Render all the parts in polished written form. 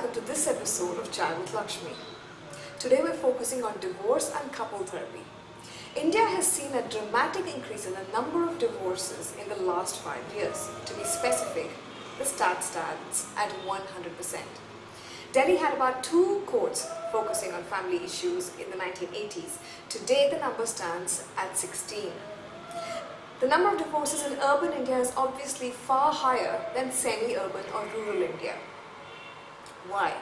welcome to this episode of Chai with Lakshmi. Today we're focusing on divorce and couple therapy. India has seen a dramatic increase in the number of divorces in the last 5 years. To be specific, the stat stands at 100%. Delhi had about 2 courts focusing on family issues in the 1980s. Today the number stands at 16. The number of divorces in urban India is obviously far higher than semi-urban or rural India. Why?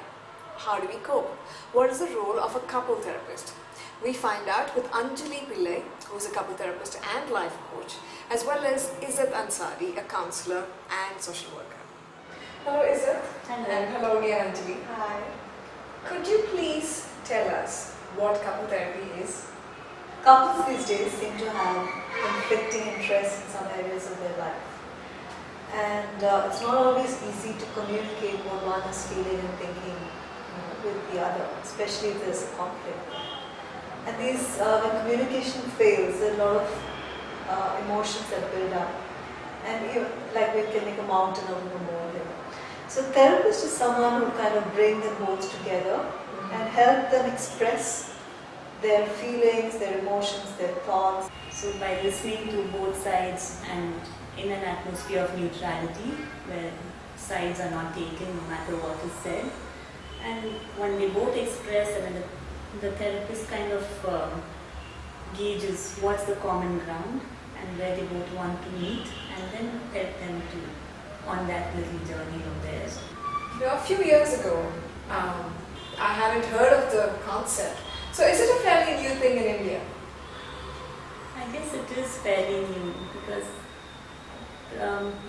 How do we cope? What is the role of a couple therapist? We find out with Anjali Pillai, who is a couple therapist and life coach, as well as Izzat Ansari, a counsellor and social worker. Hello Izzat. Hello. And hello again Anjali. Hi. Could you please tell us what couple therapy is? Couples these days seem to have conflicting interests in some areas of their life. And it's not always easy to communicate what one is feeling and thinking with the other, especially if there's a conflict. And these, when communication fails, there are a lot of emotions that build up. And like we can make a mountain out of a molehill. So therapist is someone who kind of bring them both together and help them express their feelings, their emotions, their thoughts. So by listening to both sides and in an atmosphere of neutrality where sides are not taken no matter what is said, and when they both express and then the therapist kind of gauges what's the common ground and where they both want to meet, and then help them to on that little journey of theirs. A few years ago, I hadn't heard of the concept. So is it a fairly new thing in India? I guess it is fairly new because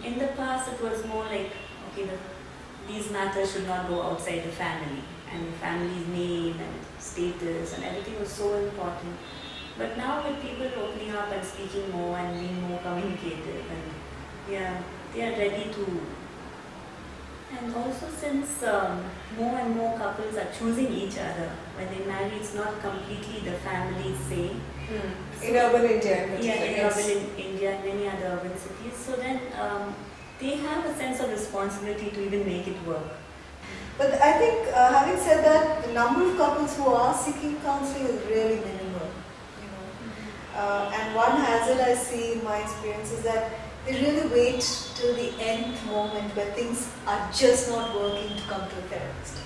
in the past it was more like, okay, these matters should not go outside the family, and the family's name and status and everything was so important. But now with people opening up and speaking more and being more communicative, and they are ready to. And also since more and more couples are choosing each other when they marry, it's not completely the family's say. So, in urban India, in urban India and many other urban cities. So then they have a sense of responsibility to even make it work. But I think, having said that, the number of couples who are seeking counseling is really minimal. And one hazard I see in my experience is that they really wait till the nth moment where things are just not working to come to a therapist.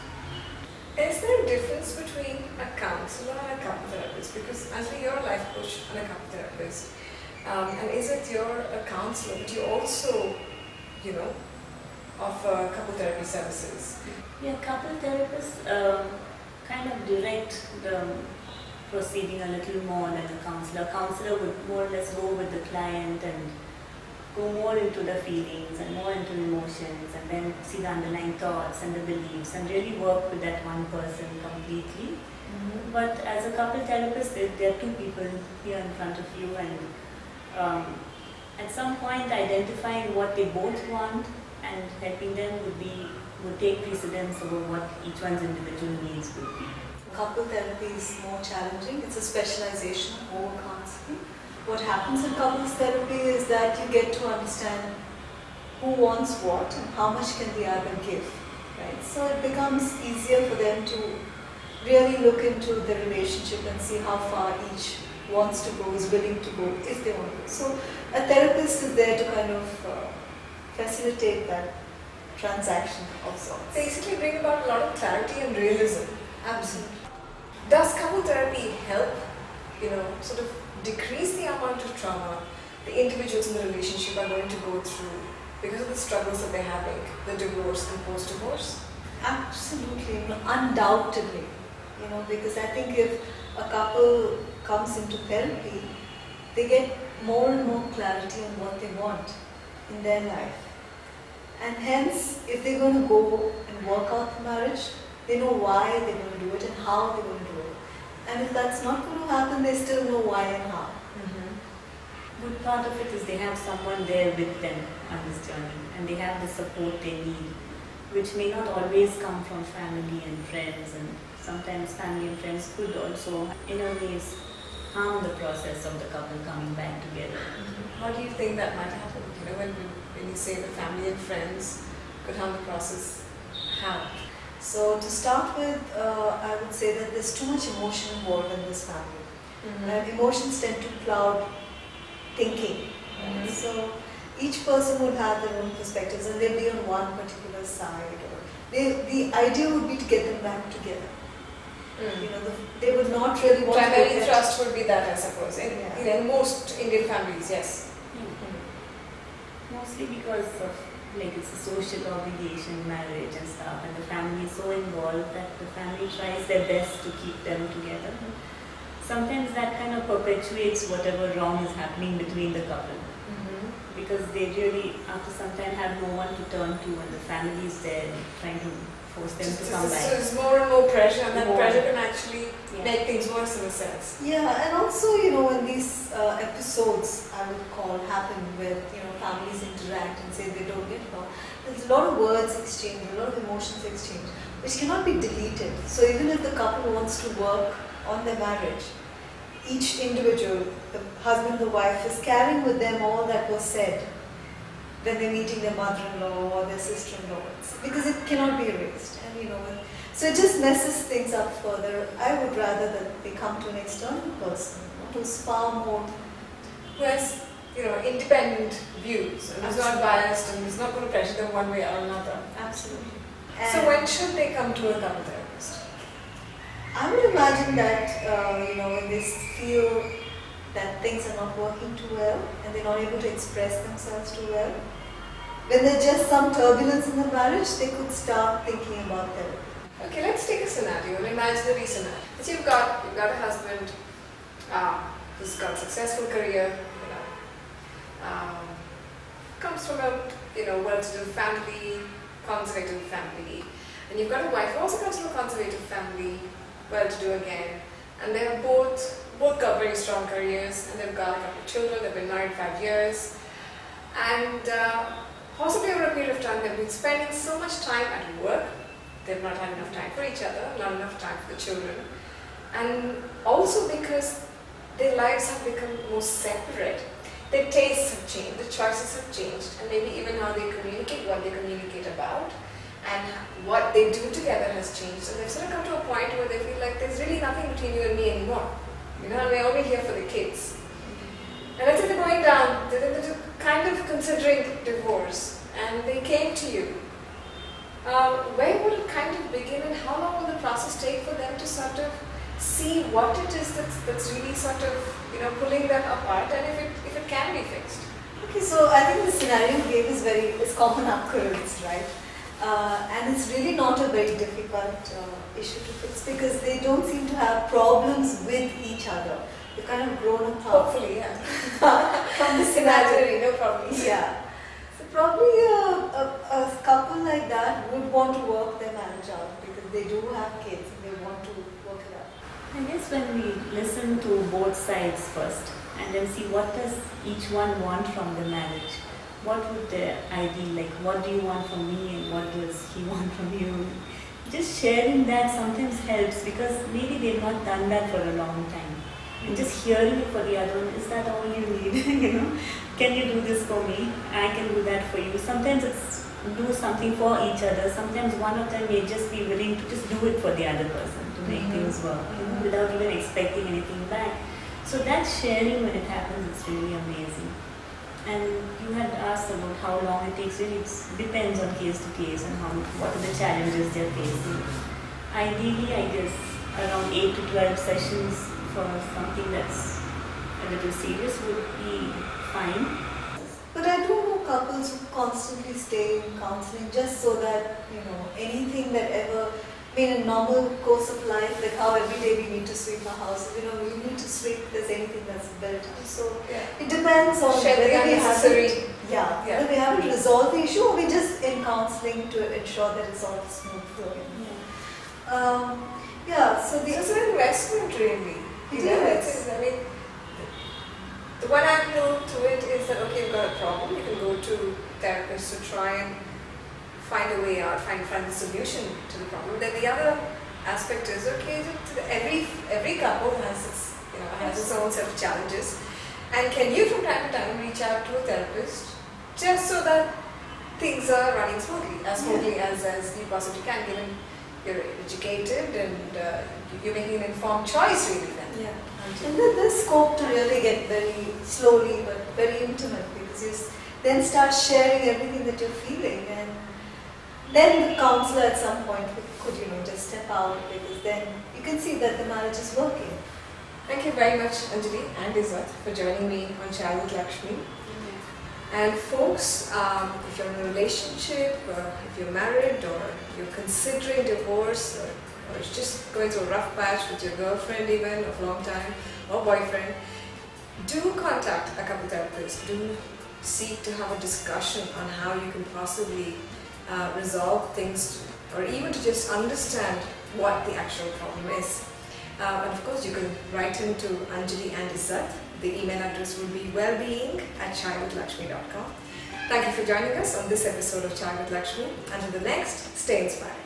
Is there a difference between a counsellor and a couple therapist? Because actually you're a life coach and a couple therapist. And is it you're a counsellor, but you also, offer couple therapy services? Yeah, couple therapists kind of direct the proceeding a little more than a counsellor. A counsellor would more or less go with the client and go more into the feelings and more into emotions, and then see the underlying thoughts and the beliefs and really work with that one person completely. But as a couple therapist, there are 2 people here in front of you, and at some point identifying what they both want and helping them would take precedence over what each one's individual needs would be. Couple therapy is more challenging. It's a specialization over counseling. What happens in couples therapy is that you get to understand who wants what and how much can the other give, right? So it becomes easier for them to really look into the relationship and see how far each wants to go, is willing to go, if they want to. So a therapist is there to kind of facilitate that transaction of sorts. Basically bring about a lot of clarity and realism. Absolutely. Does couple therapy help, sort of decrease the amount of trauma the individuals in the relationship are going to go through because of the struggles that they're having, the divorce and post-divorce? Absolutely, undoubtedly. Because I think if a couple comes into therapy, they get more and more clarity on what they want in their life. And hence, if they're going to go and work out the marriage, they know why they're going to do it and how they're going to do it. And if that's not going to happen, they still know why and how. Good part of it is they have someone there with them on this journey, and they have the support they need, which may not always come from family and friends, and sometimes family and friends could also, in a ways, harm the process of the couple coming back together. How do you think that might happen? When you say the family and friends could harm the process, how? So to start with, I would say that there's too much emotion involved in this family. And emotions tend to cloud thinking. Right? So each person would have their own perspectives and they'll be on one particular side. Or the idea would be to get them back together. You know, they would not really want primary to thrust would be that, I suppose, in most Indian families, yes. Mostly because of it's a social obligation, marriage and stuff, and the family is so involved that the family tries their best to keep them together. Sometimes that kind of perpetuates whatever wrong is happening between the couple. Because they really, after some time, have no one to turn to, and the family is there trying to force them to come back. So there's more and more pressure, and that pressure can actually make things worse in a sense. Yeah, and also, you know, when these episodes, I would call, happen where, you know, families interact and say they don't get along, there's a lot of words exchanged, a lot of emotions exchanged, which cannot be deleted. So even if the couple wants to work on their marriage, each individual, the husband, the wife, is carrying with them all that was said when they're meeting their mother-in-law or their sister-in-law, because it cannot be erased. And you know, so it just messes things up further. I would rather that they come to an external person who's far more, who has, you know, independent views and who's not biased and is not going to pressure them one way or another. Absolutely. So when should they come to a couple therapist? I would imagine that, you know, when they feel that things are not working too well and they're not able to express themselves too well, when there's just some turbulence in the marriage, they could start thinking about therapy. Okay, let's take a scenario, an imaginary scenario. So you've got a husband who's got a successful career, comes from a well-to-do family, conservative family, and you've got a wife who also comes from a conservative family, well-to-do again, and they have both got very strong careers, and they've got a couple of children. They've been married 5 years, and possibly over a period of time they've been spending so much time at work. They've not had enough time for each other, not enough time for the children, and also because their lives have become more separate. Their tastes have changed, the choices have changed, and maybe even how they communicate, what they communicate about, and what they do together has changed. And they've sort of come to a point where they feel like there's really nothing between you and me anymore. You know, and we're only here for the kids. And let's say they're going down, they're kind of considering divorce, and they came to you. Where would it kind of begin, and how long will the process take for them to sort of see what it is that's really sort of, you know, pulling them apart, and if it can be fixed? Okay, so I think the scenario you gave is common occurrence, right? And it's really not a very difficult issue to fix because they don't seem to have problems with each other. They've kind of grown apart. Hopefully, yeah. From the scenario. No problems. Yeah. So probably a couple like that would want to work their marriage out because they do have kids and they want to work it out. I guess when we listen to both sides first and then see what does each one want from the marriage, what would their ideal, like what do you want from me and what does he want from you? Just sharing that sometimes helps because maybe they've not done that for a long time. And just hearing it for the other one, is that all you need? You know, can you do this for me? I can do that for you. Sometimes it's do something for each other. Sometimes one of them may just be willing to just do it for the other person to make things work, you know, without even expecting anything back. So that sharing when it happens is really amazing. And you had asked about how long it takes. Really, it depends on case to case and what are the challenges they're facing. Ideally, I guess around 8 to 12 sessions for something that's a little serious would be fine. But I do know couples who constantly stay in counseling just so that, you know, anything that ever, in a normal course of life, like how every day we need to sweep our house, you know, we need to sweep if there's anything that's built up. So it depends on whether we have it, whether we have to resolve the issue or we just in counseling to ensure that it's all smooth flowing. So it's an investment really. It is. I mean, the one angle to it is that, okay, you've got a problem, you can go to therapists to try and find a way out, find the solution to the problem. Then the other aspect is, okay, every couple has its own set of challenges, and can you from time to time reach out to a therapist just so that things are running smoothly, as smoothly as you possibly can, given you're educated and you're making an informed choice really then. Yeah. And then there's scope to really get very slowly but very intimate, because you then start sharing everything that you're feeling, and then the counselor at some point could just step out, because then you can see that the marriage is working. Thank you very much, Anjali and Izzat, for joining me on Chai with Lakshmi. And folks, if you're in a relationship, or if you're married, or you're considering divorce, or just going through a rough patch with your girlfriend even of a long time, or boyfriend, do contact a couple therapist. Do seek to have a discussion on how you can possibly resolve things, or even to just understand what the actual problem is. And of course, you can write into Anjali and Izzat. The email address will be wellbeing@chaivithlakshmi.com. Thank you for joining us on this episode of Chai with Lakshmi. Until the next, stay inspired.